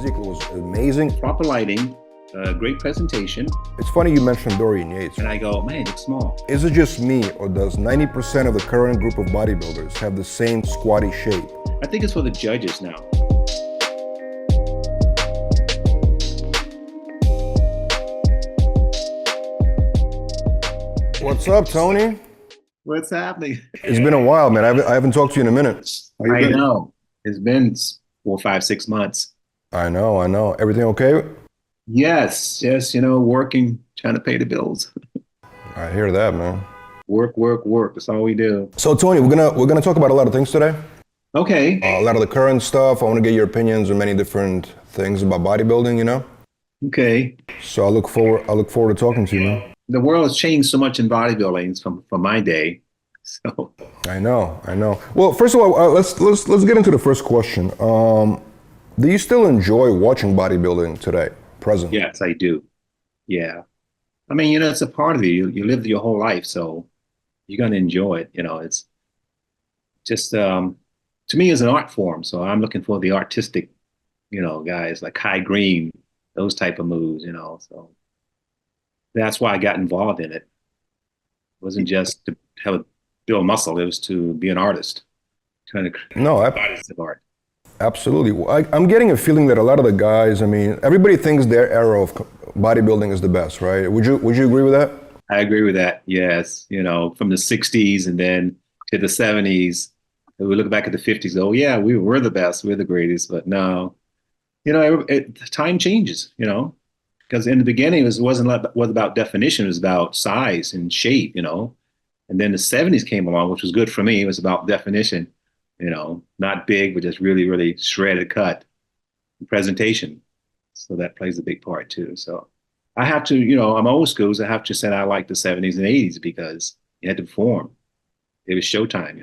fantastic. It was amazing. Proper lighting, great presentation. It's funny you mentioned Dorian Yates. And I go, man, it's small. Is it just me, or does 90% of the current group of bodybuilders have the same squatty shape? I think it's for the judges now. What's up, Tony? What's happening? It's been a while, man. I haven't talked to you in a minute. I know. It's been 4, 5, 6 months. I know. Everything okay? Yes, working, trying to pay the bills. I hear that, man. Work. That's all we do. So, Tony, we're gonna talk about a lot of things today. Okay. A lot of the current stuff. I want to get your opinions on many different things about bodybuilding. Okay. So I look forward to talking to you, man. The world has changed so much in bodybuilding from my day. So I know. Well, first of all, let's get into the first question. Do you still enjoy watching bodybuilding today, present? yes, I do. Yeah. I mean, it's a part of you. You live your whole life, so you're gonna enjoy it. It's just to me it's an art form. So I'm looking for the artistic, guys like high green, those type of moves, so that's why I got involved in it. It wasn't just to build muscle, it was to be an artist, trying to create bodies of art. Absolutely. Well, I'm getting a feeling that a lot of the guys, everybody thinks their era of bodybuilding is the best, right? Would you agree with that? I agree with that. Yes. From the 60s and then to the 70s, we look back at the 50s. Oh yeah, we were the best. We're the greatest. But no, time changes, because in the beginning it wasn't about definition. It was about size and shape, and then the 70s came along, which was good for me. It was about definition, not big, but just really, really shredded cut presentation. So that plays a big part too. So I have to, I'm old school, so I have to say I like the 70s and 80s because you had to perform. It was showtime,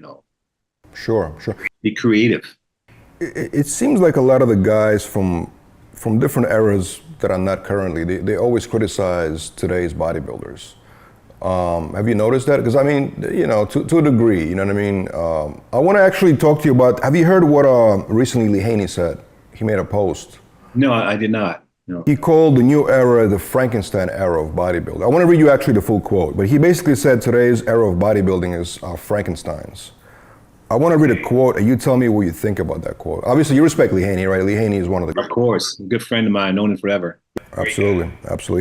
Sure. Be creative. It seems like a lot of the guys from different eras that are not currently, they always criticize today's bodybuilders. Have you noticed that? Because to a degree, you know what I mean? I want to actually talk to you about, have you heard what recently Lee Haney said? He made a post. No, I did not. No. He called the new era the Frankenstein era of bodybuilding. I want to read you actually the full quote, but he basically said today's era of bodybuilding is Frankenstein's. I want to read a quote, and you tell me what you think about that quote. Obviously, you respect Lee Haney, right? Lee Haney is one of the... Of course. A good friend of mine, known him forever. Absolutely.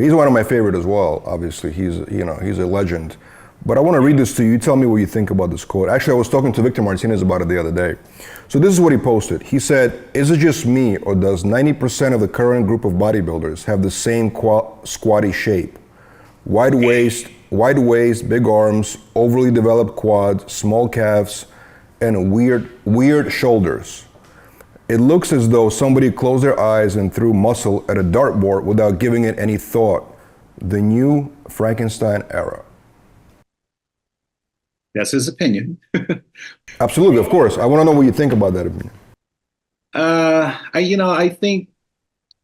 He's one of my favorite as well, obviously. He's a legend. But I want to read this to you. You tell me what you think about this quote. Actually, I was talking to Victor Martinez about it the other day. So this is what he posted. He said, "Is it just me, or does 90% of the current group of bodybuilders have the same squatty shape? Wide waist, big arms, overly developed quads, small calves, and weird shoulders. It looks as though somebody closed their eyes and threw muscle at a dartboard without giving it any thought. The new Frankenstein era." That's his opinion. Absolutely, of course. I want to know what you think about that opinion. I think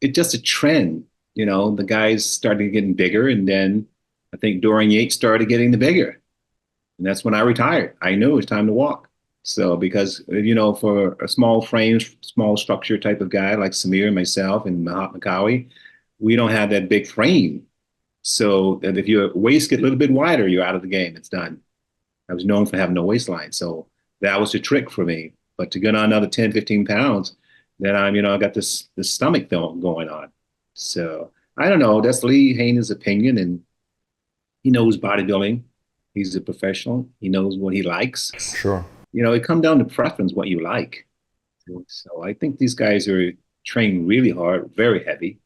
it's just a trend. The guys started getting bigger, and then I think Dorian Yates started getting the bigger. And that's when I retired. I knew it was time to walk. So because, for a small frame, small structure type of guy like Samir, myself, and Mahat Makawi, we don't have that big frame. So that if your waist get a little bit wider, you're out of the game. It's done. I was known for having no waistline. So that was the trick for me. But to get on another 10, 15 pounds, then I got this stomach going on. So I don't know. That's Lee Haney's opinion, and he knows bodybuilding. He's a professional. He knows what he likes. Sure. It comes down to preference, what you like. So I think these guys are trained really hard, very heavy,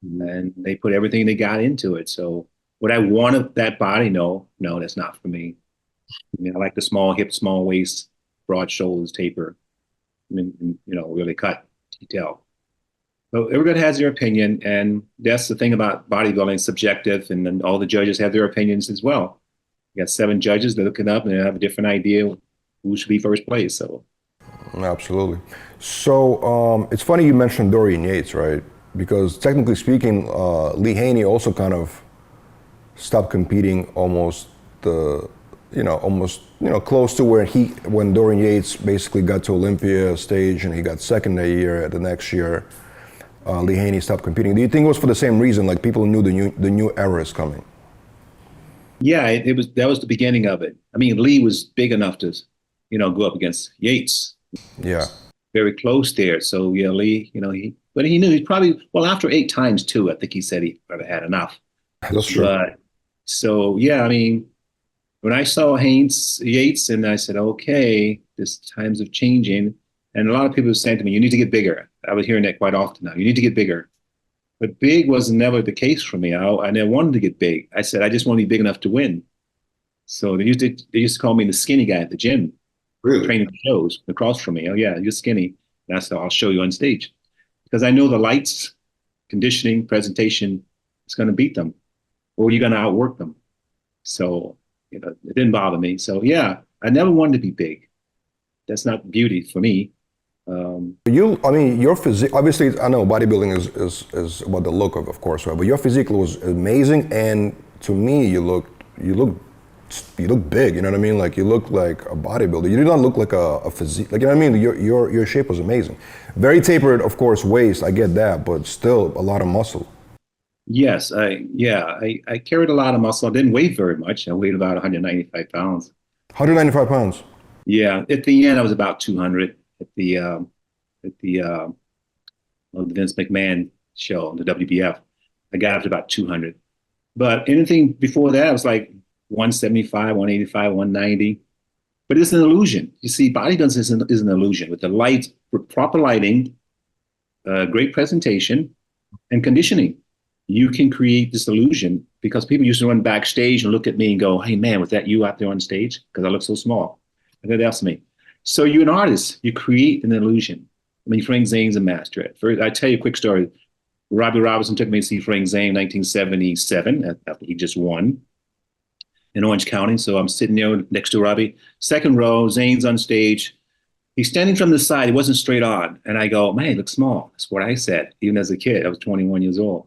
and they put everything they got into it. So would I want that body? No, that's not for me. I like the small hips, small waist, broad shoulders, taper, really cut detail. So everybody has their opinion, and that's the thing about bodybuilding, subjective, and then all the judges have their opinions as well. You got 7 judges, they're looking up and they have a different idea who should be first place. So absolutely. So it's funny you mentioned Dorian Yates, right? Because technically speaking, Lee Haney also kind of stopped competing almost close to when Dorian Yates basically got to Olympia stage, and he got second that year. The next year, Lee Haney stopped competing. Do you think it was for the same reason, like people knew the new era is coming? Yeah, it was that was the beginning of it. I mean, Lee was big enough to, go up against Yates. Yeah, Very close there. So yeah, Lee, but he knew he probably well after 8 times too. I think he said he probably had enough. that's true. But so yeah, I mean, when I saw Haynes Yates, and I said, okay, this times of changing, and a lot of people were saying to me, you need to get bigger. I was hearing that quite often now. You need to get bigger. But big was never the case for me. I never wanted to get big. I said, I just want to be big enough to win. So they used to call me the skinny guy at the gym, Really? training shows across from me. Oh yeah, you're skinny. That's how I'll show you on stage. Because I know the lights, conditioning, presentation is going to beat them, or you're going to outwork them. So, it didn't bother me. So yeah, I never wanted to be big. That's not beauty for me. I mean, your physique, obviously, I know bodybuilding is about the look of course, right? But your physique was amazing, and to me, you look big. You know what I mean? Like you look like a bodybuilder. You do not look like a physique. Like you know what I mean? Your shape was amazing. Very tapered, of course, waist. I get that, but still a lot of muscle. Yes, I carried a lot of muscle. I didn't weigh very much. I weighed about 195 pounds. 195 pounds. Yeah, at the end, I was about 200 at the Vince McMahon show, the WBF. I got up to about 200. But anything before that, I was like 175, 185, 190. But it's an illusion. You see, bodybuilding is an illusion with the light, with proper lighting, great presentation, and conditioning. You can create this illusion because people used to run backstage and look at me and go, hey, man, was that you out there on stage? Because I look so small. And they'd ask me. So you're an artist. You create an illusion. I mean, Frank Zane's a master at it. First, I tell you a quick story. Robbie Robinson took me to see Frank Zane in 1977 after he just won in Orange County. So I'm sitting there next to Robbie. Second row, Zane's on stage. He's standing from the side. He wasn't straight on. And I go, man, he looks small. That's what I said, even as a kid. I was 21 years old.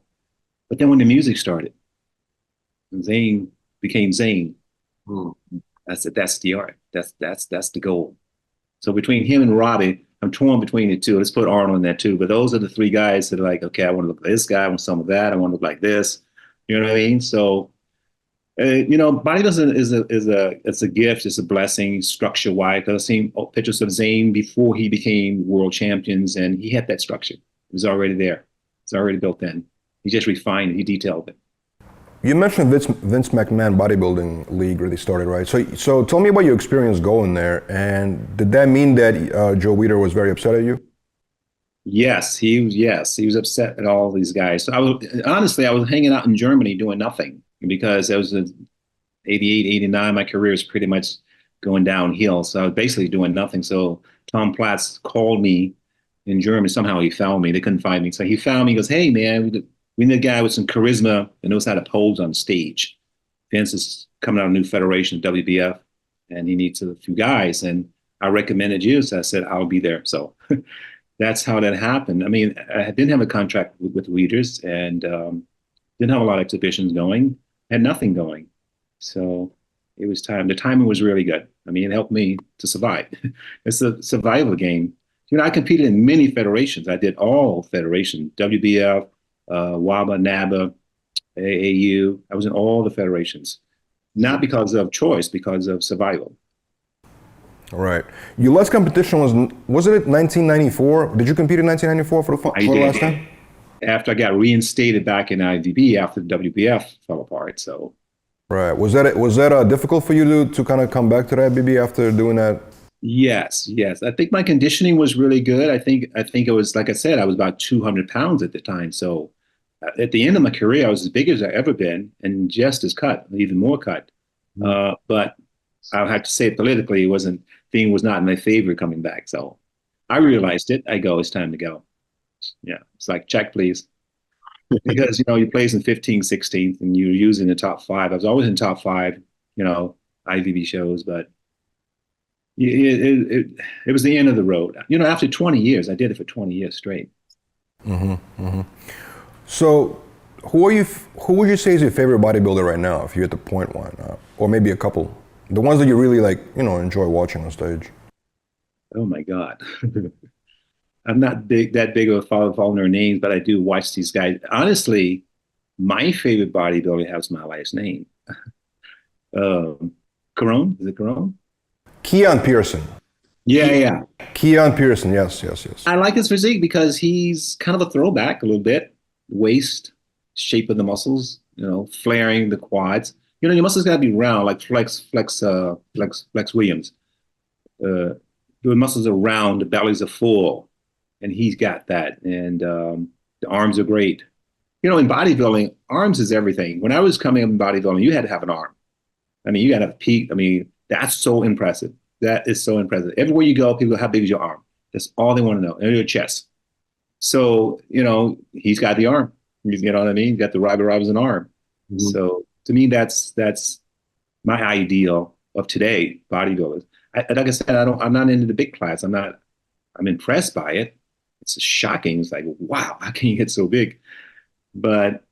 But then when the music started, Zane became Zane. I said, that's the art. That's the goal. So between him and Robbie, I'm torn between the two. Let's put Arnold in there too. But those are the three guys that are like, okay, I want to look like this guy. I want some of that. I want to look like this. You know what I mean? So, bodybuilding it's a gift. It's a blessing, structure-wise. Because I've seen pictures of Zane before he became world champions, and he had that structure. It was already there. It's already built in. He just refined it. He detailed it. You mentioned Vince McMahon bodybuilding league really started, right? So tell me about your experience going there, and did that mean that Joe Weider was very upset at you? Yes, he was upset at all these guys. So I was hanging out in Germany doing nothing because that was in 88, 89. My career was pretty much going downhill. So I was basically doing nothing. So Tom Platz called me in Germany. Somehow he found me. They couldn't find me. So he found me. He goes, hey, man, we need a guy with some charisma and knows how to pose on stage. Vince is coming out of a new federation, WBF, and he needs a few guys. And I recommended you. So I said, I'll be there. So that's how that happened. I mean, I didn't have a contract with Weeders and didn't have a lot of exhibitions going, had nothing going. So it was time. The timing was really good. I mean, it helped me to survive. It's a survival game. I competed in many federations. I did all federations, WBF, WABA, NABA, AAU. I was in all the federations, not because of choice, because of survival. All right. Your last competition was it 1994? Did you compete in 1994 for the last time? After I got reinstated back in IFBB after the WBF fell apart. So. Right. Was that difficult for you to kind of come back to the IFBB after doing that? Yes. I think my conditioning was really good. I think it was, like I said, I was about 200 pounds at the time. So at the end of my career, I was as big as I've ever been and just as cut, even more cut. But I have to say politically, thing was not in my favor coming back. So I realized it. I go, it's time to go. Yeah. It's like, check, please. Because, you place in 15th, 16th, and you're using the top 5. I was always in top 5, IVB shows, but it was the end of the road. After 20 years, I did it for 20 years straight. So who would you say is your favorite bodybuilder right now, if you had to point one, or maybe a couple? The ones that you really enjoy watching on stage. Oh my God. I'm not that big of a following their names, but I do watch these guys. Honestly, my favorite bodybuilder has my last name. Carone, is it Carone? Keon Pearson. Yeah. Keon Pearson, yes. I like his physique because he's kind of a throwback a little bit. Waist, shape of the muscles, flaring the quads. Your muscles got to be round, like Flex Williams. The muscles are round, the bellies are full, and he's got that. And the arms are great. In bodybuilding, arms is everything. When I was coming up in bodybuilding, you had to have an arm. I mean, you got to have a peak. I mean, that's so impressive. That is so impressive. Everywhere you go, people go, how big is your arm? That's all they want to know. And your chest. So, he's got the arm. You know what I mean? He's got the Robbie Robinson arm. Mm-hmm. So to me, that's my ideal of today, bodybuilders. Like I said, I'm not into the big class. I'm impressed by it. It's shocking. It's like, wow, how can you get so big? But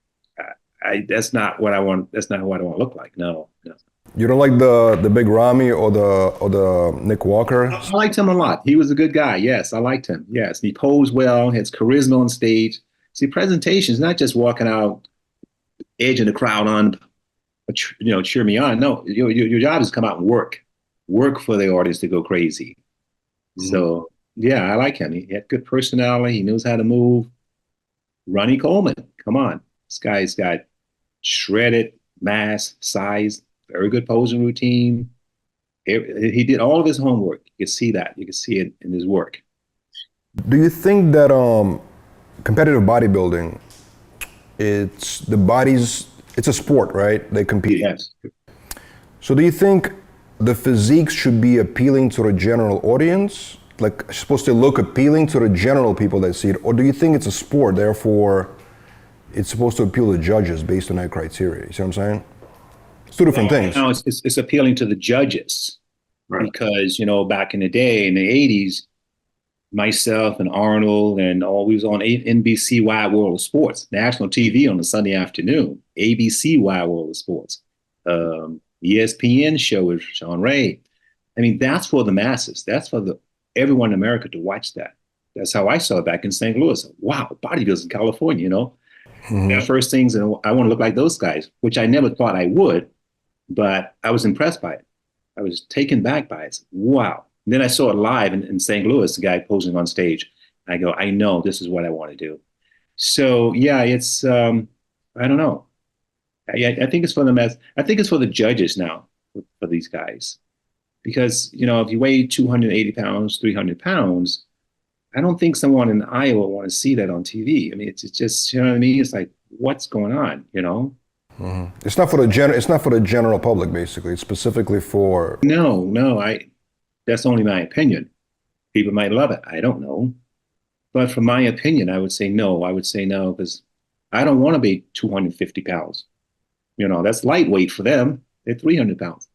that's not what I want. That's not what I want to look like. No. You don't like the big Ramy or the Nick Walker? I liked him a lot. He was a good guy. Yes, I liked him. Yes, and he posed well. Has charisma on stage. See, presentation is not just walking out, edging the crowd on, cheer me on. No, your job is to come out and work for the audience to go crazy. Mm-hmm. So yeah, I like him. He had good personality. He knows how to move. Ronnie Coleman, come on, this guy's got shredded mass, size. Very good posing routine. He did all of his homework. You can see that. You can see it in his work. Do you think that competitive bodybuilding, it's a sport, right? They compete. Yes. So do you think the physiques should be appealing to the general audience? Like supposed to look appealing to the general people that see it? Or do you think it's a sport, therefore it's supposed to appeal to judges based on that criteria? You see what I'm saying? It's two different things. No, it's appealing to the judges, right? Because back in the day, in the '80s, myself and Arnold and we was on NBC Wide World of Sports, national TV on a Sunday afternoon. ABC Wide World of Sports, ESPN show with Sean Ray. I mean, that's for the masses. That's for everyone in America to watch that. That's how I saw it back in St. Louis. Wow, bodybuilders in California, Mm-hmm. The first things, and I want to look like those guys, which I never thought I would. But I was impressed by it. I was taken back by it. Wow. And then I saw it live in St. Louis, the guy posing on stage. I go, I know this is what I want to do. So yeah, it's I don't know. I think it's for the I think it's for the judges now for these guys. Because, if you weigh 280 pounds, 300 pounds, I don't think someone in Iowa want to see that on TV. I mean, it's just, you know what I mean? It's like, what's going on, Mm-hmm. It's not for the general public, basically. It's specifically for. No. That's only my opinion. People might love it. I don't know. But from my opinion, I would say no. I would say no because I don't want to be 250 pounds. That's lightweight for them. They're 300 pounds.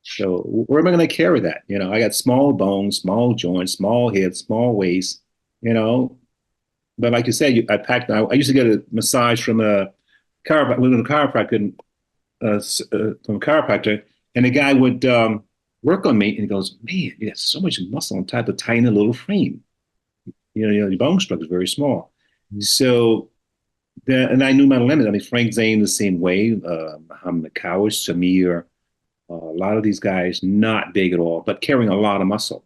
So where am I going to carry that? I got small bones, small joints, small hips, small waist. But like you said, I used to get a massage from a chiropractor, from a chiropractor, and the guy would work on me, and he goes, "Man, you got so much muscle on top of a tiny little frame. Your bone structure is very small." Mm-hmm. So, and I knew my limit. I mean, Frank Zane the same way, Muhammad Kawish, Samir, a lot of these guys not big at all, but carrying a lot of muscle,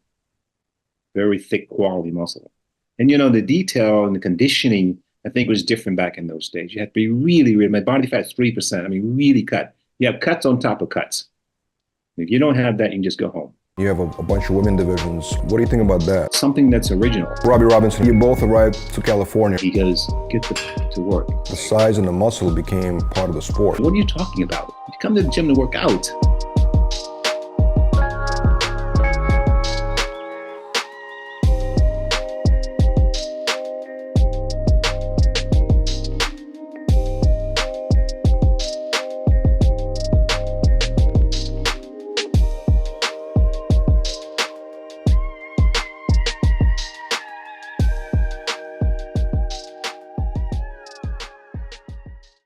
very thick quality muscle, and the detail and the conditioning. I think it was different back in those days. You had to be really, my body fat's 3%. I mean, really cut. You have cuts on top of cuts. If you don't have that, you can just go home. You have a bunch of women divisions. What do you think about that? Something that's original. Robbie Robinson, you both arrived to California. Because get to work. The size and the muscle became part of the sport. What are you talking about? You come to the gym to work out.